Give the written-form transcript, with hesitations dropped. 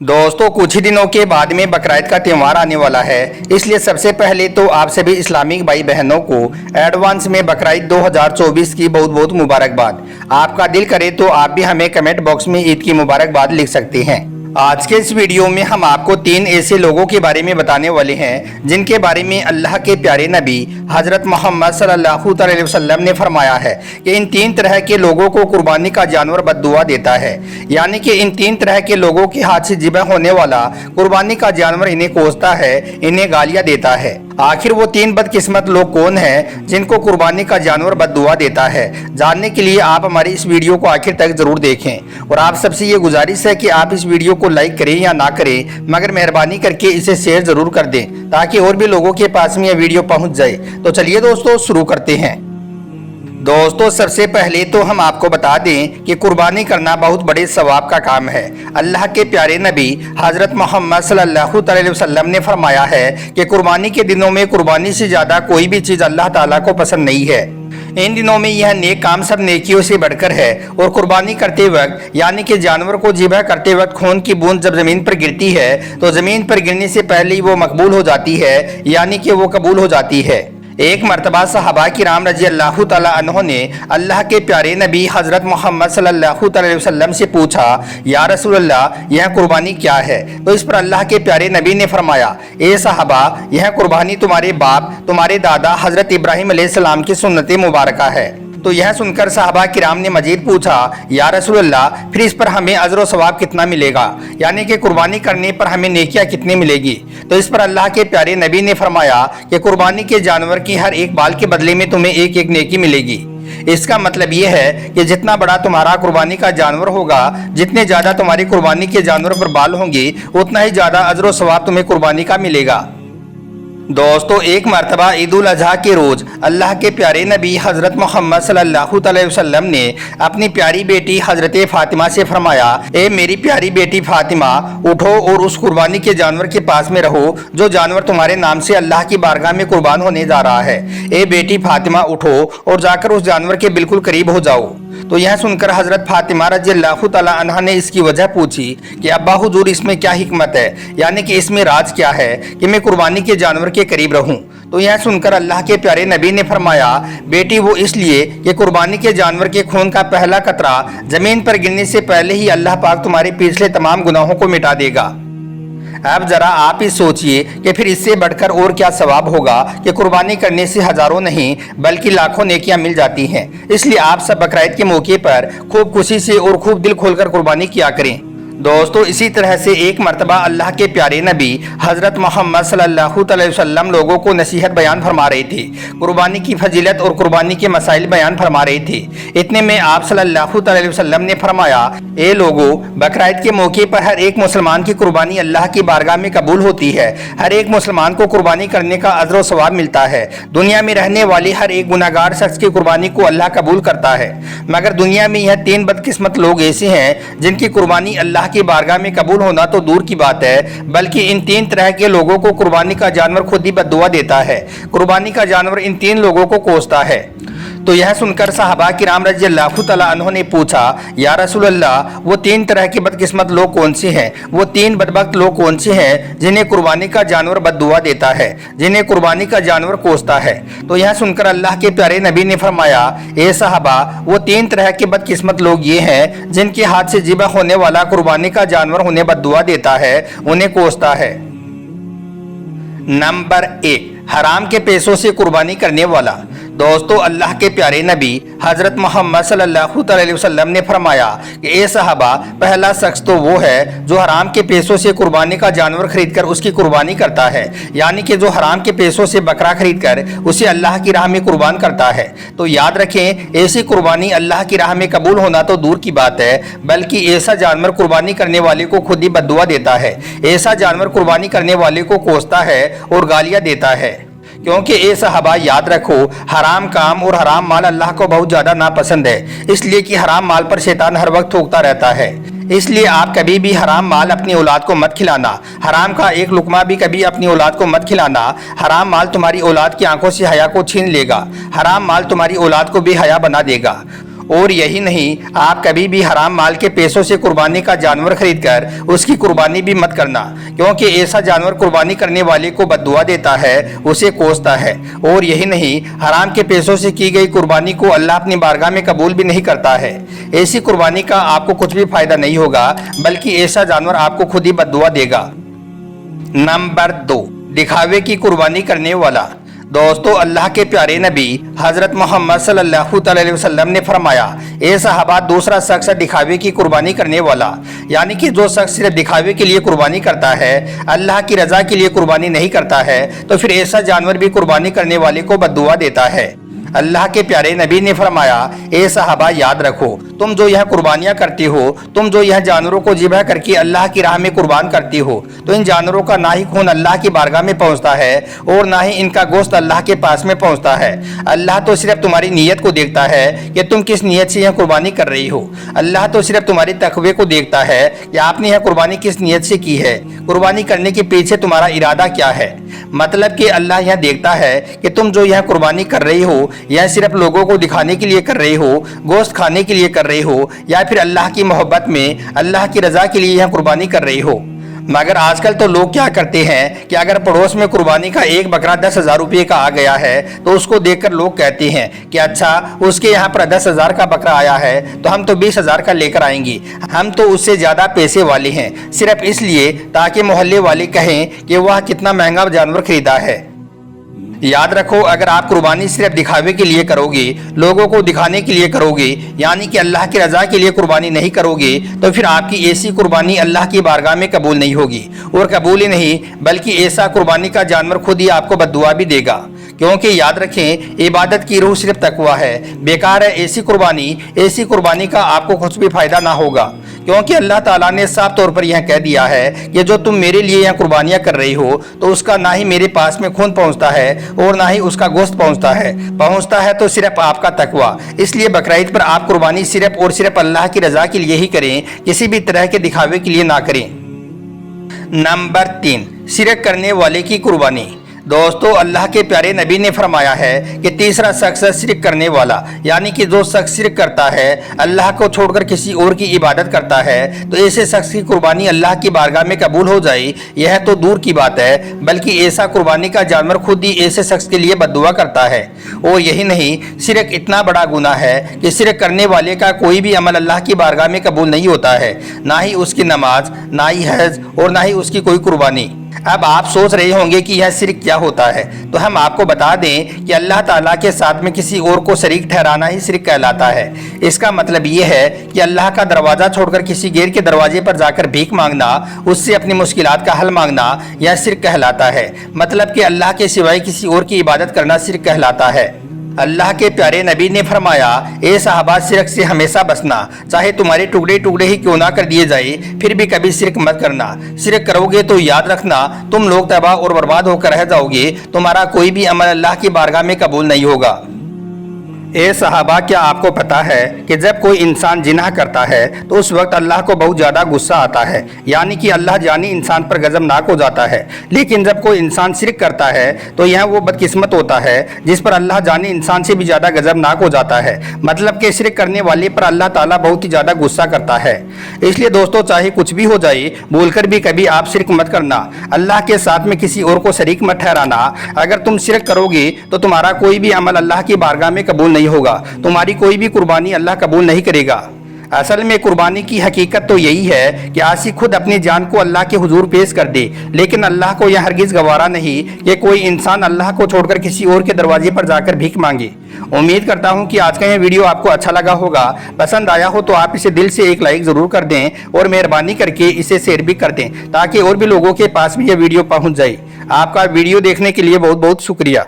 दोस्तों कुछ ही दिनों के बाद में बकरीद का त्यौहार आने वाला है, इसलिए सबसे पहले तो आप सभी इस्लामिक भाई बहनों को एडवांस में बकरीद 2024 की बहुत बहुत मुबारकबाद। आपका दिल करे तो आप भी हमें कमेंट बॉक्स में ईद की मुबारकबाद लिख सकते हैं। आज के इस वीडियो में हम आपको 3 ऐसे लोगों के बारे में बताने वाले हैं जिनके बारे में अल्लाह के प्यारे नबी हजरत मोहम्मद सल्लल्लाहु अलैहि वसल्लम ने फरमाया है कि इन 3 तरह के लोगों को कुर्बानी का जानवर बद्दुआ देता है। यानी कि इन 3 तरह के लोगों के हाथ से ज़िबह होने वाला कुर्बानी का जानवर इन्हें कोसता है, इन्हें गालियां देता है। आखिर वो 3 बदकिस्मत लोग कौन हैं जिनको कुर्बानी का जानवर बद्दुआ देता है? जानने के लिए आप हमारी इस वीडियो को आखिर तक जरूर देखें और आप सबसे ये गुजारिश है कि आप इस वीडियो को लाइक करें या ना करें, मगर मेहरबानी करके इसे शेयर जरूर कर दें ताकि और भी लोगों के पास में यह वीडियो पहुंच जाए। तो चलिए दोस्तों शुरू करते हैं। दोस्तों सबसे पहले तो हम आपको बता दें कि कुर्बानी करना बहुत बड़े सवाब का काम है। अल्लाह के प्यारे नबी हजरत मोहम्मद सल्लल्लाहु अलैहि वसल्लम ने फरमाया है कि कुर्बानी के दिनों में कुर्बानी से ज़्यादा कोई भी चीज़ अल्लाह ताला को पसंद नहीं है। इन दिनों में यह नेक काम सब नेकियों से बढ़कर है और कुर्बानी करते वक्त यानी कि जानवर को ज़िबह करते वक्त खून की बूंद जब ज़मीन पर गिरती है तो ज़मीन पर गिरने से पहले ही वो मकबूल हो जाती है, यानी कि वो कबूल हो जाती है। एक मरतबा सहाबा किराम रजी अल्लाह तआला अन्हों ने अल्लाह के प्यारे नबी हज़रत मोहम्मद सल्लल्लाहु अलैहि वसल्लम से पूछा, या रसूलल्लाह यह कुर्बानी क्या है? तो इस पर अल्लाह के प्यारे नबी ने फरमाया, ए सहाबा यह कुर्बानी तुम्हारे बाप तुम्हारे दादा हज़रत इब्राहीम अलैहिस्सलाम की सुन्नत मुबारका है। तो यह सुनकर सहाबा किराम ने मजीद पूछा, या रसूलल्लाह फिर इस पर हमें अजर व सवाब कितना मिलेगा, यानी कि कुर्बानी करने पर हमें नेकियां कितनी मिलेगी? तो इस पर अल्लाह के प्यारे नबी ने फरमाया कि कुर्बानी के जानवर की हर एक बाल के बदले में तुम्हें एक एक नेकी मिलेगी। इसका मतलब यह है कि जितना बड़ा तुम्हारा कुर्बानी का जानवर होगा, जितने ज़्यादा तुम्हारी कुर्बानी के जानवर पर बाल होंगे, उतना ही ज़्यादा अजर व सवाब तुम्हें कुर्बानी का मिलेगा। दोस्तों एक मरतबा ईद उल अजहा के रोज़ अल्लाह के प्यारे नबी हज़रत मोहम्मद सल्लल्लाहु अलैहि वसल्लम ने अपनी प्यारी बेटी हज़रत फ़ातिमा से फरमाया, ए मेरी प्यारी बेटी फ़ातिमा उठो और उस कुर्बानी के जानवर के पास में रहो जो जानवर तुम्हारे नाम से अल्लाह की बारगाह में कुर्बान होने जा रहा है। ए बेटी फ़ातिमा उठो और जाकर उस जानवर के बिल्कुल करीब हो जाओ। तो यह सुनकर हज़रत फ़ातिमा रज़ियल्लाहु तआला अन्हा ने इसकी वजह पूछी कि अब्बा हुजूर इसमें क्या हिकमत है, यानी कि इसमें राज क्या है कि मैं कुर्बानी के जानवर के करीब रहूं? तो यह सुनकर अल्लाह के प्यारे नबी ने फरमाया, बेटी वो इसलिए कि कुर्बानी के जानवर के खून का पहला कतरा ज़मीन पर गिरने से पहले ही अल्लाह पाक तुम्हारे पिछले तमाम गुनाहों को मिटा देगा। अब जरा आप ही सोचिए कि फिर इससे बढ़कर और क्या सवाब होगा कि कुर्बानी करने से हजारों नहीं बल्कि लाखों नेकियां मिल जाती हैं। इसलिए आप सब बकरीद के मौके पर खूब खुशी से और खूब दिल खोलकर कुर्बानी किया करें। दोस्तों इसी तरह से एक मरतबा अल्लाह के प्यारे नबी हज़रत मोहम्मद सल्लल्लाहु अलैहि वसल्लम लोगों को नसीहत बयान फरमा रहे थे, कुर्बानी की फजीलत और कुर्बानी के मसाइल बयान फरमा रहे थे। इतने में आप सल्लल्लाहु अलैहि वसल्लम ने फरमाया, ए लोगों बकरीद के मौके पर हर एक मुसलमान की कुर्बानी अल्लाह की बारगाह में कबूल होती है। हर एक मुसलमान को कुर्बानी करने का अजर व सवाब मिलता है। दुनिया में रहने वाले हर एक गुनाहगार शख्स की कुर्बानी को अल्लाह कबूल करता है, मगर दुनिया में यह 3 बदकिस्मत लोग ऐसे हैं जिनकी कुर्बानी अल्लाह की बारगाह में कबूल होना तो दूर की बात है, बल्कि इन 3 तरह के लोगों को कुर्बानी का जानवर खुद ही बद्दुआ देता है। कुर्बानी का जानवर इन 3 लोगों को कोसता है। तो यह सुनकर सहाबा किराम रज़ियल्लाहु तआला अन्हों ने पूछा, या रसूलल्लाह वो 3 तरह के बदकिस्मत लोग कौन से हैं? वो 3 बदबख्त लोग कौन से हैं जिन्हें कुर्बानी का जानवर बद्दुआ देता है, जिन्हें कुर्बानी का जानवर कोसता है? तो यह सुनकर अल्लाह के प्यारे नबी ने फरमाया, ए सहाबा वो 3 तरह के बदकिस्मत लोग ये हैं जिनके हाथ से ज़िबह होने वाला कुर्बानी का जानवर उन्हें बद्दुआ देता है, उन्हें कोसता है। नंबर 1, हराम के पैसों से कुर्बानी करने वाला। दोस्तों अल्लाह के प्यारे नबी हज़रत मोहम्मद सल्लल्लाहु अलैहि वसल्लम ने फरमाया कि ए सहाबा पहला शख्स तो वो है जो हराम के पैसों से कुर्बानी का जानवर खरीदकर उसकी कुर्बानी करता है, यानी कि जो हराम के पैसों से बकरा खरीदकर उसे अल्लाह की राह में कुर्बान करता है। तो याद रखें ऐसी कुर्बानी अल्लाह की राह में कबूल होना तो दूर की बात है, बल्कि ऐसा जानवर कुर्बानी करने वाले को खुद ही बद्दुआ देता है। ऐसा जानवर कुर्बानी करने वाले को कोसता है और गालियाँ देता है। क्योंकि ए सहाबा याद रखो हराम काम और हराम माल अल्लाह को बहुत ज़्यादा नापसंद है, इसलिए कि हराम माल पर शैतान हर वक्त थूकता रहता है। इसलिए आप कभी भी हराम माल अपनी औलाद को मत खिलाना, हराम का एक लुकमा भी कभी अपनी औलाद को मत खिलाना। हराम माल तुम्हारी औलाद की आंखों से हया को छीन लेगा, हराम माल तुम्हारी औलाद को भी हया बना देगा। और यही नहीं, आप कभी भी हराम माल के पैसों से कुर्बानी का जानवर खरीद कर उसकी कुर्बानी भी मत करना, क्योंकि ऐसा जानवर कुर्बानी करने वाले को बद्दुआ देता है, उसे कोसता है। और यही नहीं, हराम के पैसों से की गई कुर्बानी को अल्लाह अपनी बारगाह में कबूल भी नहीं करता है। ऐसी कुर्बानी का आपको कुछ भी फायदा नहीं होगा, बल्कि ऐसा जानवर आपको खुद ही बद्दुआ देगा। नंबर 2, दिखावे की कुर्बानी करने वाला। दोस्तों, अल्लाह के प्यारे नबी हजरत मोहम्मद सल्लल्लाहु अलैहि वसल्लम ने फरमाया, ए सहाबा, दूसरा शख्स दिखावे की कुर्बानी करने वाला, यानी कि जो शख्स सिर्फ दिखावे के लिए कुर्बानी करता है, अल्लाह की रजा के लिए कुर्बानी नहीं करता है, तो फिर ऐसा जानवर भी कुर्बानी करने वाले को बद्दुआ देता है। अल्लाह के प्यारे नबी ने फरमाया, ए सहाबा, याद रखो, तुम जो यह कुर्बानियां करती हो, तुम जो यह जानवरों को ज़िबह करके अल्लाह की राह में कुर्बान करती हो, तो इन जानवरों का ना ही खून अल्लाह की बारगाह में पहुंचता है और ना ही इनका गोश्त अल्लाह के पास में पहुंचता है। अल्लाह तो सिर्फ तुम्हारी नीयत को देखता है कि तुम किस नीयत से यह कुर्बानी कर रही हो। अल्लाह तो सिर्फ तुम्हारी तकवे को देखता है कि आपने यह कुर्बानी किस नीयत से की है, कुर्बानी करने के पीछे तुम्हारा इरादा क्या है। मतलब कि अल्लाह यह देखता है कि तुम जो यह कुर्बानी कर रही हो, यह सिर्फ लोगों को दिखाने के लिए कर रही हो, गोश्त खाने के लिए कर रही हो, या फिर अल्लाह की मोहब्बत में, अल्लाह की रजा के लिए यह कुर्बानी कर रही हो। मगर आजकल तो लोग क्या करते हैं कि अगर पड़ोस में कुर्बानी का एक बकरा 10,000 रुपये का आ गया है, तो उसको देखकर लोग कहते हैं कि अच्छा, उसके यहाँ पर 10,000 का बकरा आया है तो हम तो 20,000 का लेकर आएंगे, हम तो उससे ज़्यादा पैसे वाले हैं, सिर्फ इसलिए ताकि मोहल्ले वाले कहें कि वह कितना महंगा जानवर खरीदा है। याद रखो, अगर आप कुर्बानी सिर्फ दिखावे के लिए करोगे, लोगों को दिखाने के लिए करोगे, यानी कि अल्लाह की रजा के लिए कुर्बानी नहीं करोगे, तो फिर आपकी ऐसी कुर्बानी अल्लाह की बारगाह में कबूल नहीं होगी। और कबूल ही नहीं, बल्कि ऐसा कुर्बानी का जानवर खुद ही आपको बद्दुआ भी देगा। क्योंकि याद रखें, इबादत की रूह सिर्फ तकवा है। बेकार है ऐसी कुर्बानी का आपको कुछ भी फायदा ना होगा, क्योंकि अल्लाह ताला ने साफ तौर पर यह कह दिया है कि जो तुम मेरे लिए यह कुर्बानियां कर रही हो, तो उसका ना ही मेरे पास में खून पहुंचता है और ना ही उसका गोश्त पहुंचता है तो सिर्फ आपका तकवा। इसलिए बकरीद पर आप कुर्बानी सिर्फ और सिर्फ अल्लाह की रजा के लिए ही करें, किसी भी तरह के दिखावे के लिए ना करें। नंबर 3, शिरक करने वाले की कुर्बानी। दोस्तों, अल्लाह के प्यारे नबी ने फरमाया है कि तीसरा शख्स शिरक करने वाला, यानी कि जो शख्स शिरक करता है, अल्लाह को छोड़कर किसी और की इबादत करता है, तो ऐसे शख्स की कुर्बानी अल्लाह की बारगाह में कबूल हो जाए, यह तो दूर की बात है, बल्कि ऐसा कुर्बानी का जानवर खुद ही ऐसे शख्स के लिए बद्दुआ करता है। और यही नहीं, शिरक इतना बड़ा गुनाह है कि शिरक करने वाले का कोई भी अमल अल्लाह की बारगाह में कबूल नहीं होता है, ना ही उसकी नमाज, ना ही हज और ना ही उसकी कोई कुर्बानी। अब आप सोच रहे होंगे कि यह शिरक क्या होता है, तो हम आपको बता दें कि अल्लाह ताला के साथ में किसी और को शरीक ठहराना ही शिरक कहलाता है। इसका मतलब ये है कि अल्लाह का दरवाज़ा छोड़कर किसी गैर के दरवाजे पर जाकर भीख मांगना, उससे अपनी मुश्किलात का हल मांगना, यह शिरक कहलाता है। मतलब कि अल्लाह के सिवाय किसी और की इबादत करना शिरक कहलाता है। अल्लाह के प्यारे नबी ने फरमाया, ए सहाबा, शिरक से हमेशा बचना, चाहे तुम्हारे टुकड़े टुकड़े ही क्यों ना कर दिए जाए, फिर भी कभी शिरक मत करना। शिरक करोगे तो याद रखना, तुम लोग तबाह और बर्बाद होकर रह जाओगे, तुम्हारा कोई भी अमल अल्लाह की बारगाह में कबूल नहीं होगा। ए सहाबा, क्या आपको पता है कि जब कोई इंसान जिनाह करता है तो उस वक्त अल्लाह को बहुत ज़्यादा गुस्सा आता है, यानी कि अल्लाह जानी इंसान पर गज़बनाक हो जाता है। लेकिन जब कोई इंसान शिरक करता है तो यह वो बदकिस्मत होता है जिस पर अल्लाह जानी इंसान से भी ज़्यादा गज़बनाक हो जाता है। मतलब कि शिरक करने वाले पर अल्लाह ताला बहुत ही ज़्यादा गुस्सा करता है। इसलिए दोस्तों, चाहे कुछ भी हो जाए, बोलकर भी कभी आप शिरक मत करना। अल्लाह के साथ में किसी और को शरीक मत ठहराना। अगर तुम शिरक करोगे तो तुम्हारा कोई भी अमल अल्लाह की बारगाह में कबूल नहीं होगा, तुम्हारी कोई भी कुर्बानी अल्लाह कबूल नहीं करेगा। असल में कुर्बानी की हकीकत तो यही है कि आसी खुद अपनी जान को अल्लाह के हुजूर पेश कर दे, लेकिन अल्लाह को यह हरगिज़ गवारा नहीं कि कोई इंसान अल्लाह को छोड़कर किसी और के दरवाजे पर जाकर भीख मांगे। उम्मीद करता हूं कि आज का यह वीडियो आपको अच्छा लगा होगा। पसंद आया हो तो आप इसे दिल से एक लाइक ज़रूर कर दें और मेहरबानी करके इसे शेयर भी कर दें, ताकि और भी लोगों के पास भी यह वीडियो पहुँच जाए। आपका वीडियो देखने के लिए बहुत बहुत शुक्रिया।